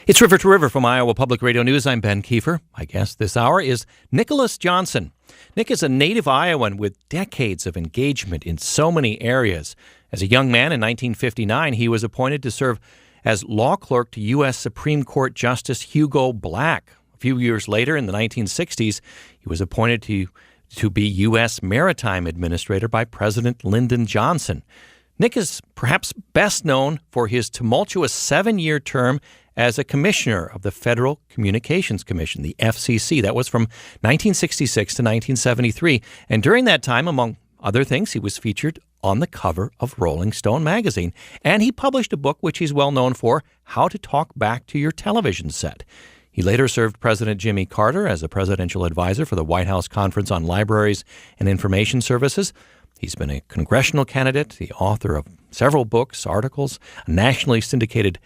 It's River to River from Iowa Public Radio News. I'm Ben Kieffer. My guest this hour is Nicholas Johnson. Nick is a native Iowan with decades of engagement in so many areas. As a young man in 1959, he was appointed to serve as law clerk to U.S. Supreme Court Justice Hugo Black. A few years later, in the 1960s, he was appointed to be U.S. Maritime Administrator by President Lyndon Johnson. Nick is perhaps best known for his tumultuous 7-year term as a commissioner of the Federal Communications Commission, the FCC. That was from 1966 to 1973. And during that time, among other things, he was featured on the cover of Rolling Stone magazine. And he published a book which he's well known for, How to Talk Back to Your Television Set. He later served President Jimmy Carter as a presidential advisor for the White House Conference on Libraries and Information Services. He's been a congressional candidate, the author of several books, articles, a nationally syndicated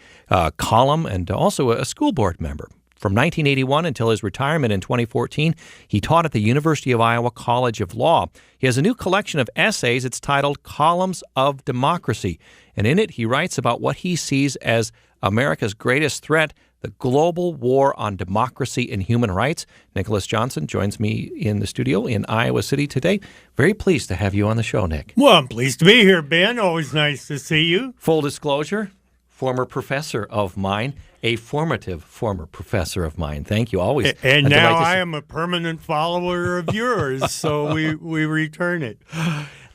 column, and also a school board member. From 1981 until his retirement in 2014, he taught at the University of Iowa College of Law. He has a new collection of essays. It's titled Columns of Democracy. And in it, he writes about what he sees as America's greatest threat, the global war on democracy and human rights. Nicholas Johnson joins me in the studio in Iowa City today. Very pleased to have you on the show, Nick. Well, I'm pleased to be here, Ben. Always nice to see you. Full disclosure, former professor of mine, a formative former professor of mine. Thank you. Always. And now I am a permanent follower of yours, so we return it.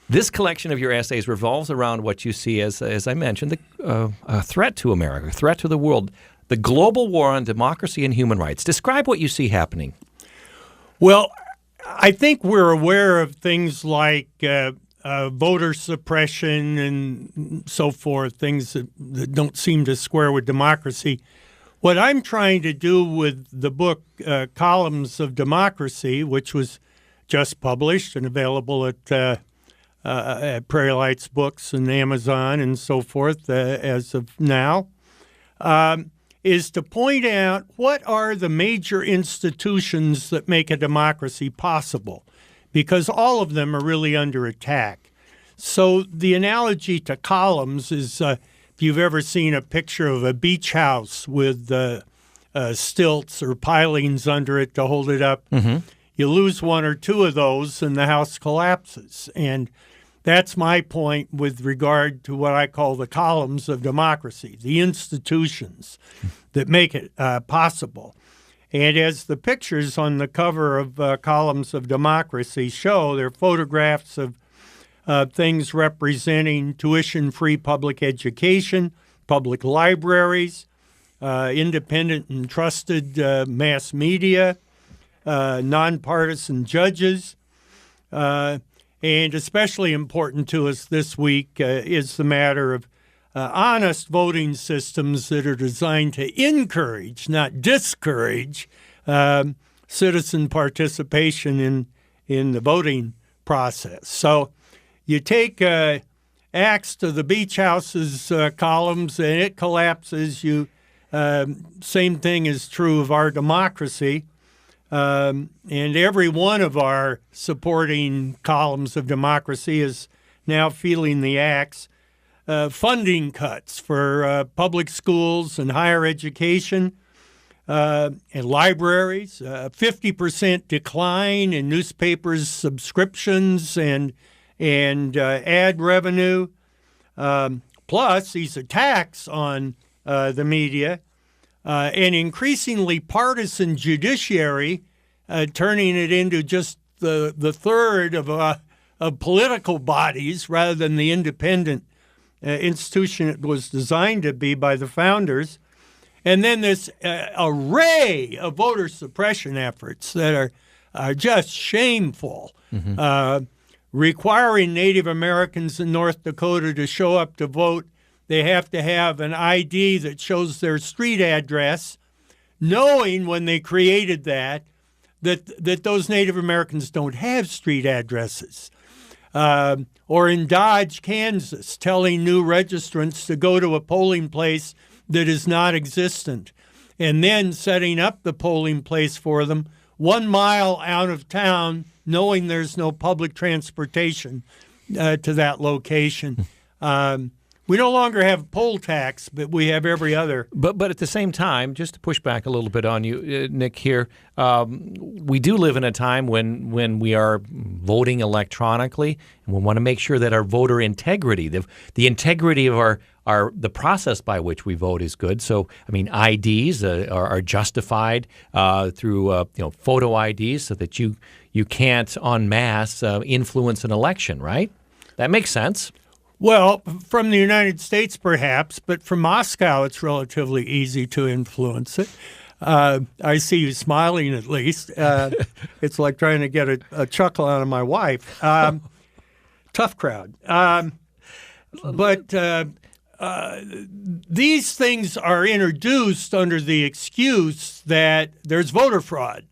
This collection of your essays revolves around what you see as I mentioned, a threat to America, a threat to the world. The global war on democracy and human rights. Describe what you see happening. Well, I think we're aware of things like voter suppression and so forth, things that don't seem to square with democracy. What I'm trying to do with the book Columns of Democracy, which was just published and available at Prairie Lights Books and Amazon and so forth as of now, is to point out what are the major institutions that make a democracy possible, because all of them are really under attack. So the analogy to columns is if you've ever seen a picture of a beach house with stilts or pilings under it to hold it up, you lose one or two of those and the house collapses. And that's my point with regard to what I call the columns of democracy, the institutions that make it possible. And as the pictures on the cover of Columns of Democracy show, they're photographs of things representing tuition-free public education, public libraries, independent and trusted mass media, nonpartisan judges, and especially important to us this week is the matter of honest voting systems that are designed to encourage, not discourage, citizen participation in the voting process. So you take axe to the beach house's columns and it collapses. Same thing is true of our democracy. And every one of our supporting columns of democracy is now feeling the axe. Funding cuts for public schools and higher education and libraries, 50% decline in newspapers' subscriptions and ad revenue, plus these attacks on the media, an increasingly partisan judiciary, turning it into just the third of political bodies rather than the independent institution it was designed to be by the founders. And then this array of voter suppression efforts that are just shameful, requiring Native Americans in North Dakota to show up to vote. They have to have an ID that shows their street address, knowing when they created that those Native Americans don't have street addresses. Or in Dodge, Kansas, telling new registrants to go to a polling place that is not existent, and then setting up the polling place for them 1 mile out of town, knowing there's no public transportation to that location. We no longer have poll tax, but we have every other. But at the same time, just to push back a little bit on you, Nick, here, we do live in a time when we are voting electronically, and we want to make sure that our voter integrity, the integrity of the process by which we vote is good. So, I mean, IDs are justified through photo IDs, so that you can't en masse influence an election, right? That makes sense. Well, from the United States, perhaps, but from Moscow, it's relatively easy to influence it. I see you smiling, at least. It's like trying to get a chuckle out of my wife. Tough crowd. But these things are introduced under the excuse that there's voter fraud.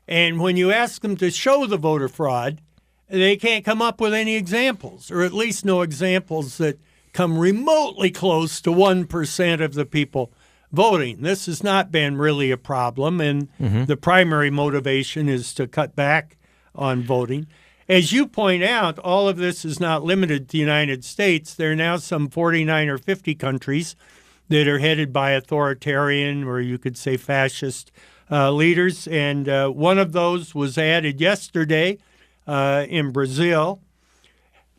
And when you ask them to show the voter fraud, they can't come up with any examples, or at least no examples that come remotely close to 1% of the people voting. This has not been really a problem, and the primary motivation is to cut back on voting. As you point out, all of this is not limited to the United States. There are now some 49 or 50 countries that are headed by authoritarian, or you could say fascist, leaders, and one of those was added yesterday. In Brazil,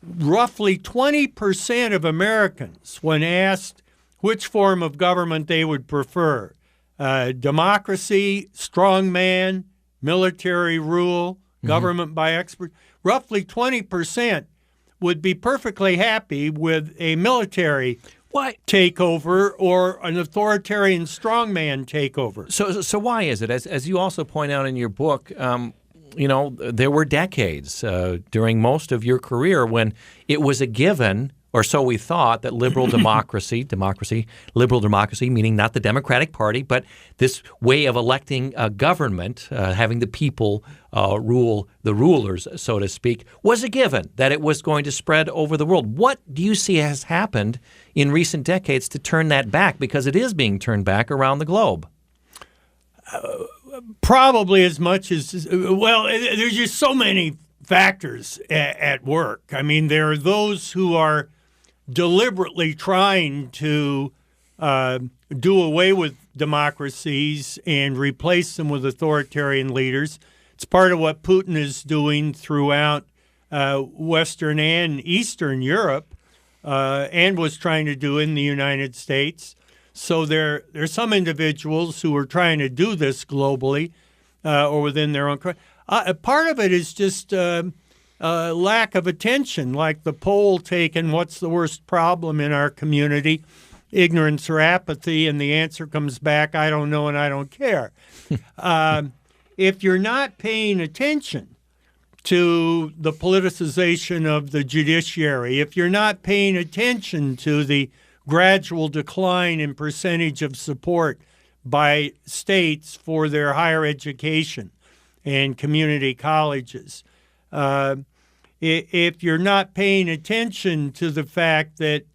roughly 20% of Americans, when asked which form of government they would prefer, democracy, strongman, military rule, government by experts, roughly 20% would be perfectly happy with a military takeover or an authoritarian strongman takeover. So why is it? As you also point out in your book, there were decades during most of your career when it was a given, or so we thought, that liberal democracy, liberal democracy, meaning not the Democratic Party, but this way of electing a government, having the people rule the rulers, so to speak, was a given, that it was going to spread over the world. What do you see has happened in recent decades to turn that back? Because it is being turned back around the globe. Probably as much as, well, there's just so many factors at work. I mean, there are those who are deliberately trying to do away with democracies and replace them with authoritarian leaders. It's part of what Putin is doing throughout Western and Eastern Europe, and was trying to do in the United States. So there's some individuals who are trying to do this globally or within their own country. Part of it is just lack of attention, like the poll taken, what's the worst problem in our community, ignorance or apathy, and the answer comes back, I don't know and I don't care. If you're not paying attention to the politicization of the judiciary, if you're not paying attention to the gradual decline in percentage of support by states for their higher education and community colleges. If you're not paying attention to the fact that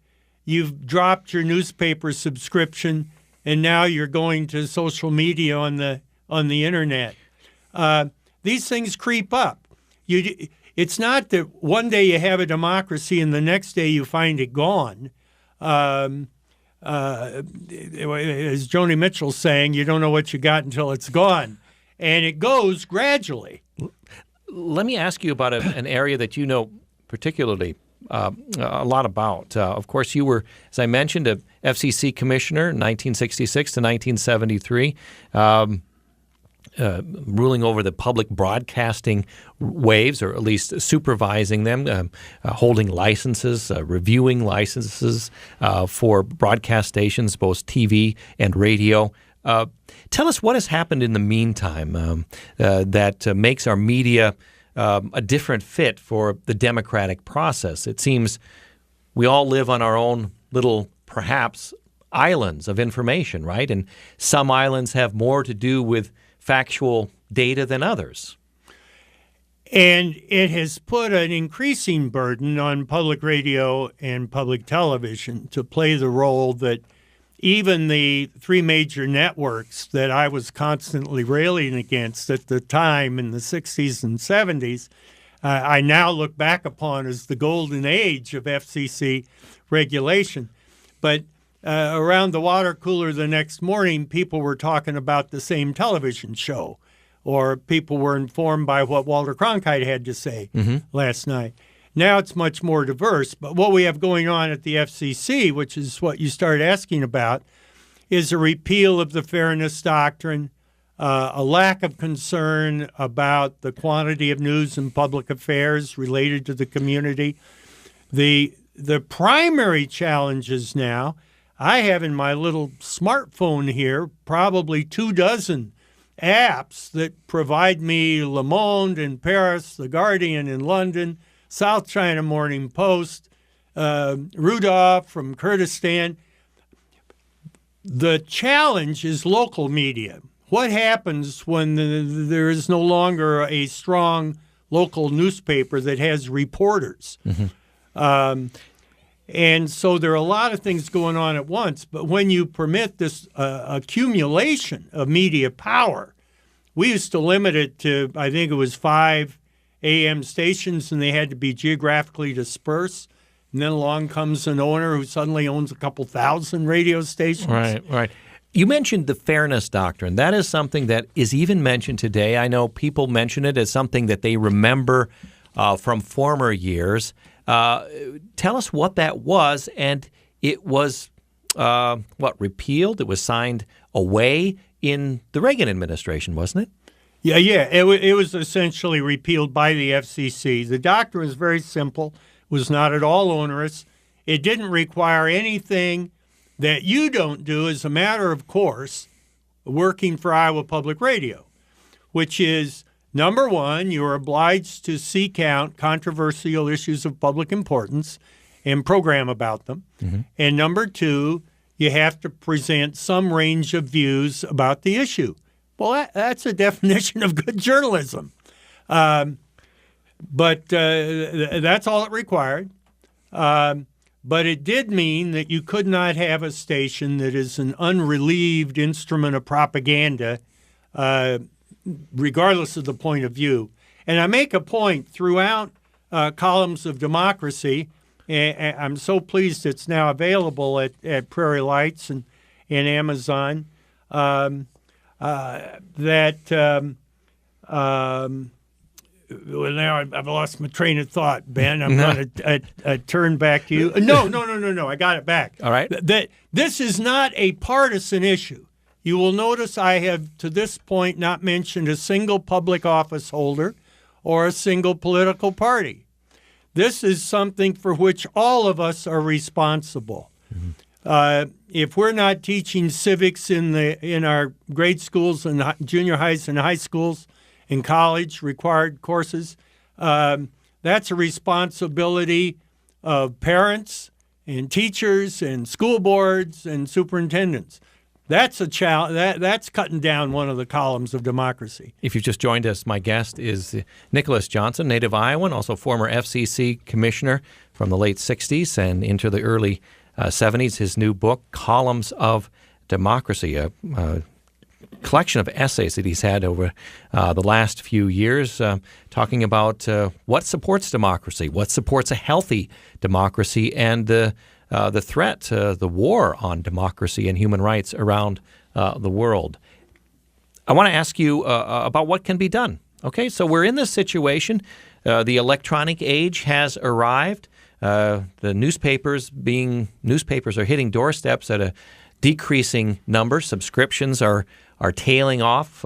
you've dropped your newspaper subscription and now you're going to social media on the internet, these things creep up. It's not that one day you have a democracy and the next day you find it gone. As Joni Mitchell's saying, you don't know what you got until it's gone. And it goes gradually. Let me ask you about an area that you know particularly a lot about. Of course, you were, as I mentioned, a FCC commissioner in 1966 to 1973. Ruling over the public broadcasting waves, or at least supervising them, holding licenses, reviewing licenses for broadcast stations, both TV and radio. Tell us what has happened in the meantime that makes our media a different fit for the democratic process. It seems we all live on our own little, perhaps, islands of information, right? And some islands have more to do with factual data than others. And it has put an increasing burden on public radio and public television to play the role that even the three major networks that I was constantly railing against at the time in the 60s and 70s, I now look back upon as the golden age of FCC regulation. But around the water cooler the next morning, people were talking about the same television show, or people were informed by what Walter Cronkite had to say last night. Now it's much more diverse. But what we have going on at the FCC, which is what you started asking about, is a repeal of the fairness doctrine, a lack of concern about the quantity of news and public affairs related to the community. The primary challenges now, I have in my little smartphone here probably 24 apps that provide me Le Monde in Paris, The Guardian in London, South China Morning Post, Rudolph from Kurdistan. The challenge is local media. What happens when there is no longer a strong local newspaper that has reporters? And so there are a lot of things going on at once. But when you permit this accumulation of media power, we used to limit it to, I think it was 5 AM stations, and they had to be geographically dispersed. And then along comes an owner who suddenly owns a couple thousand radio stations. Right. You mentioned the fairness doctrine. That is something that is even mentioned today. I know people mention it as something that they remember from former years. Tell us what that was, and it was, repealed? It was signed away in the Reagan administration, wasn't it? Yeah. It was essentially repealed by the FCC. The doctrine was very simple, was not at all onerous. It didn't require anything that you don't do as a matter of course working for Iowa Public Radio, which is, number one, you're obliged to seek out controversial issues of public importance and program about them. And number two, you have to present some range of views about the issue. Well, that's a definition of good journalism. But that's all it required. But it did mean that you could not have a station that is an unrelieved instrument of propaganda, regardless of the point of view. And I make a point throughout Columns of Democracy, and I'm so pleased it's now available at Prairie Lights and Amazon, well, now I've lost my train of thought, Ben. I'm going to turn back to you. No. I got it back. All right. This is not a partisan issue. You will notice I have, to this point, not mentioned a single public office holder or a single political party. This is something for which all of us are responsible. If we're not teaching civics in our grade schools and junior highs and high schools and college required courses, that's a responsibility of parents and teachers and school boards and superintendents. That's a challenge. That's cutting down one of the columns of democracy. If you've just joined us, my guest is Nicholas Johnson, native Iowan, also former FCC commissioner from the late 60s and into the early 70s. His new book, Columns of Democracy, a collection of essays that he's had over the last few years, talking about what supports democracy, what supports a healthy democracy, and the threat, the war on democracy and human rights around the world. I want to ask you about what can be done. Okay, so we're in this situation. The electronic age has arrived. The newspapers are hitting doorsteps at a decreasing number. Subscriptions are tailing off.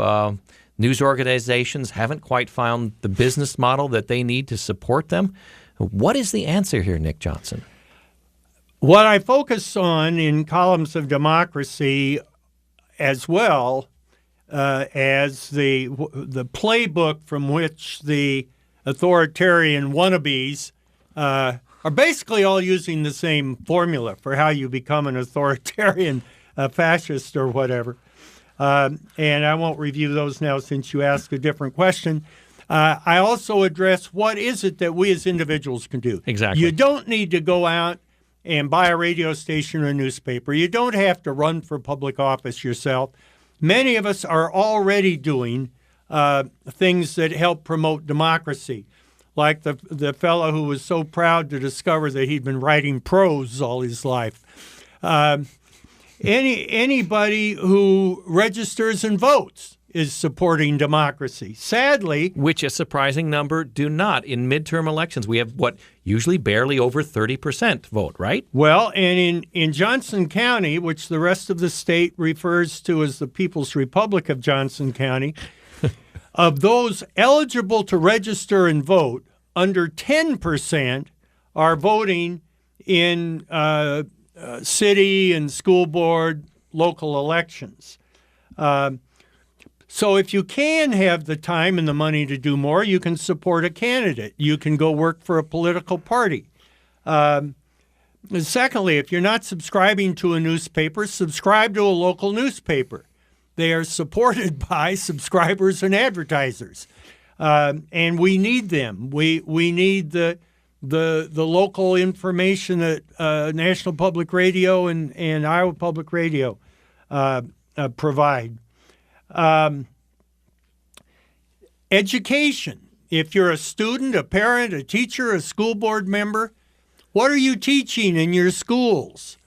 News organizations haven't quite found the business model that they need to support them. What is the answer here, Nick Johnson? What I focus on in Columns of Democracy, as well as the playbook from which the authoritarian wannabes are basically all using the same formula for how you become an authoritarian fascist or whatever. And I won't review those now since you asked a different question. I also address what is it that we as individuals can do. Exactly. You don't need to go out and buy a radio station or a newspaper. You don't have to run for public office yourself. Many of us are already doing things that help promote democracy. like the fellow who was so proud to discover that he'd been writing prose all his life. Anybody who registers and votes is supporting democracy. Sadly, which a surprising number do not. In midterm elections, we have usually barely over 30% vote, right? Well, and in Johnson County, which the rest of the state refers to as the People's Republic of Johnson County, of those eligible to register and vote, under 10% are voting in city and school board local elections. So if you can have the time and the money to do more, you can support a candidate. You can go work for a political party. Secondly, if you're not subscribing to a newspaper, subscribe to a local newspaper. They are supported by subscribers and advertisers, and we need them. We need the local information that National Public Radio and Iowa Public Radio provide. Education. If you're a student, a parent, a teacher, a school board member, what are you teaching in your schools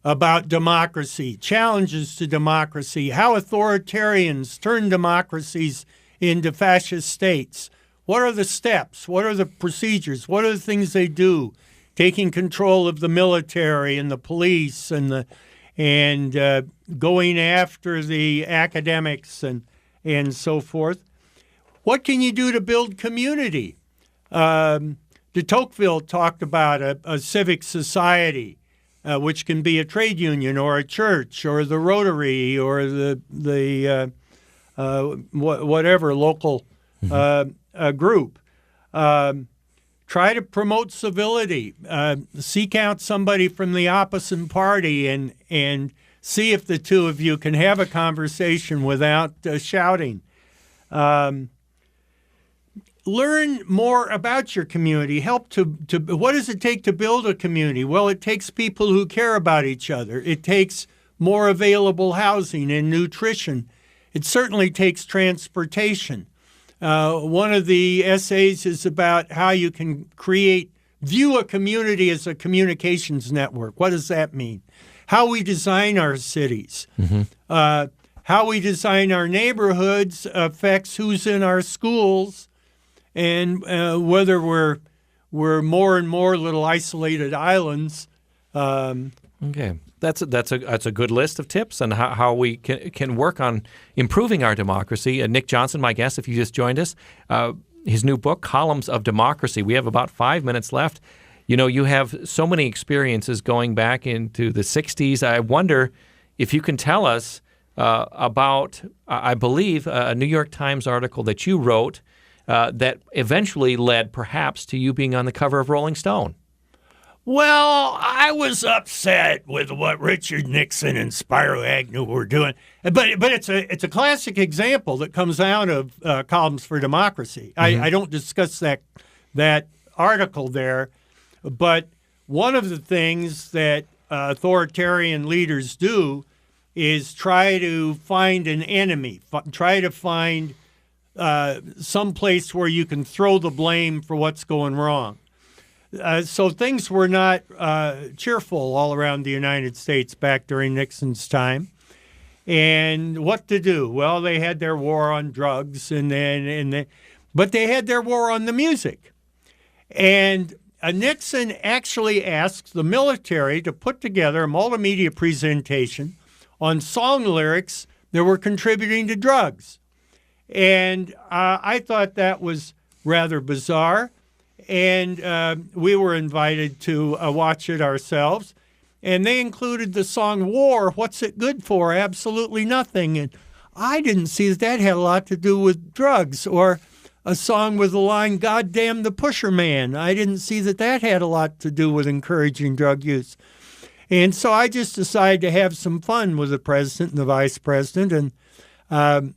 about democracy, challenges to democracy, how authoritarians turn democracies into fascist states? What are the steps? What are the procedures? What are the things they do? Taking control of the military and the police and going after the academics and so forth. What can you do to build community? De Tocqueville talked about a civic society, which can be a trade union or a church or the Rotary or the whatever local group. Try to promote civility. Seek out somebody from the opposite party and see if the two of you can have a conversation without shouting. Learn more about your community. Help to what does it take to build a community? Well, it takes people who care about each other. It takes more available housing and nutrition. It certainly takes transportation. One of the essays is about how you can view a community as a communications network. What does that mean? How we design our cities, how we design our neighborhoods affects who's in our schools, and whether we're more and more little isolated islands. Okay, that's a good list of tips on how we can work on improving our democracy. Nick Johnson, my guest, if you just joined us, his new book, Columns of Democracy. We have about 5 minutes left. You know, you have so many experiences going back into the 60s. I wonder if you can tell us about, I believe, a New York Times article that you wrote that eventually led perhaps to you being on the cover of Rolling Stone. Well, I was upset with what Richard Nixon and Spiro Agnew were doing, but it's a classic example that comes out of Columns for Democracy. I don't discuss that article there, but one of the things that authoritarian leaders do is try to find an enemy, try to find some place where you can throw the blame for what's going wrong. So things were not cheerful all around the United States back during Nixon's time. And what to do? Well, they had their war on drugs, but they had their war on the music. And Nixon actually asked the military to put together a multimedia presentation on song lyrics that were contributing to drugs. And I thought that was rather bizarre. And we were invited to watch it ourselves. And they included the song War, What's It Good For? Absolutely nothing. And I didn't see that had a lot to do with drugs. Or a song with the line, God damn the pusher man. I didn't see that had a lot to do with encouraging drug use. And so I just decided to have some fun with the president and the vice president and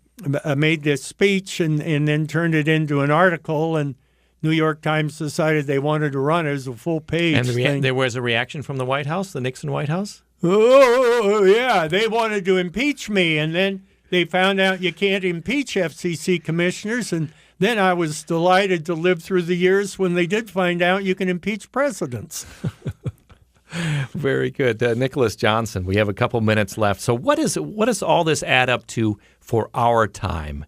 made this speech and then turned it into an article. And New York Times decided they wanted to run it as a full-page thing. There was a reaction from the White House, the Nixon White House? Oh, yeah. They wanted to impeach me. And then they found out you can't impeach FCC commissioners, and then I was delighted to live through the years when they did find out you can impeach presidents. Very good. Nicholas Johnson, we have a couple minutes left. So what does all this add up to for our time,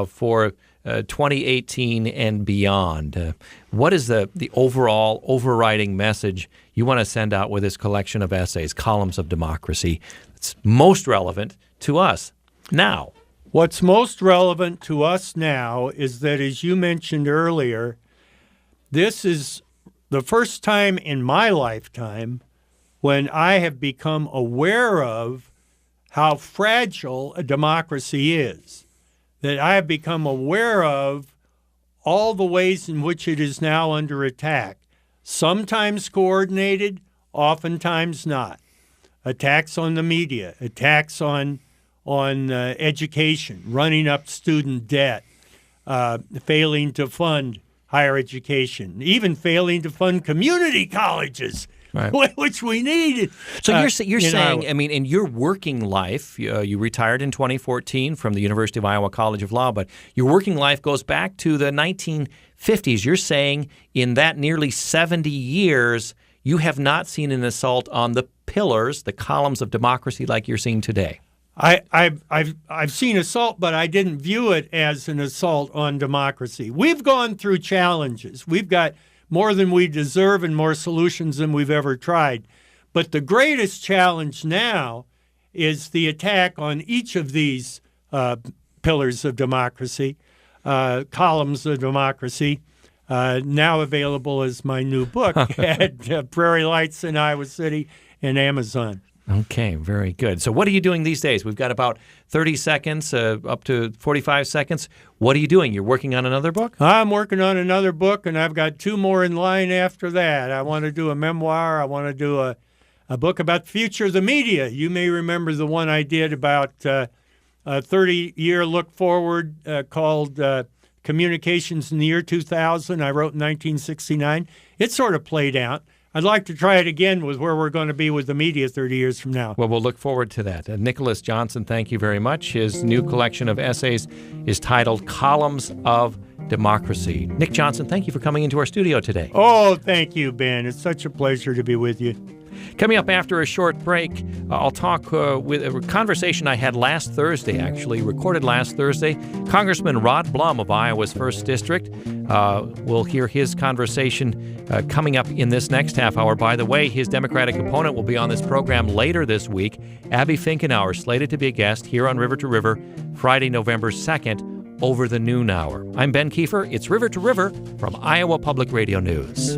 for 2018 and beyond? What is the overall overriding message you want to send out with this collection of essays, Columns of Democracy, that's most relevant to us now? What's most relevant to us now is that, as you mentioned earlier, this is the first time in my lifetime when I have become aware of how fragile a democracy is, that I have become aware of all the ways in which it is now under attack, sometimes coordinated, oftentimes not. Attacks on the media, attacks on education, running up student debt, failing to fund higher education, even failing to fund community colleges, right, which we need. So you're saying, I mean, in your working life, you retired in 2014 from the University of Iowa College of Law, but your working life goes back to the 1950s. You're saying in that nearly 70 years, you have not seen an assault on the pillars, the columns of democracy like you're seeing today. I've seen assault, but I didn't view it as an assault on democracy. We've gone through challenges. We've got more than we deserve and more solutions than we've ever tried. But the greatest challenge now is the attack on each of these pillars of democracy, columns of democracy, now available as my new book at Prairie Lights in Iowa City and Amazon. Okay, very good. So what are you doing these days? We've got about 30 seconds, up to 45 seconds. What are you doing? You're working on another book? I'm working on another book, and I've got two more in line after that. I want to do a memoir. I want to do a book about the future of the media. You may remember the one I did about a 30-year look forward called Communications in the Year 2000. I wrote in 1969. It sort of played out. I'd like to try it again with where we're going to be with the media 30 years from now. Well, we'll look forward to that. Nicholas Johnson, thank you very much. His new collection of essays is titled Columns of Democracy. Nick Johnson, thank you for coming into our studio today. Oh, thank you, Ben. It's such a pleasure to be with you. Coming up after a short break, I'll talk with a conversation I had last Thursday, actually, recorded last Thursday. Congressman Rod Blum of Iowa's 1st District. We'll hear his conversation coming up in this next half hour. By the way, his Democratic opponent will be on this program later this week. Abby Finkenauer, slated to be a guest here on River to River, Friday, November 2nd, over the noon hour. I'm Ben Kieffer. It's River to River from Iowa Public Radio News.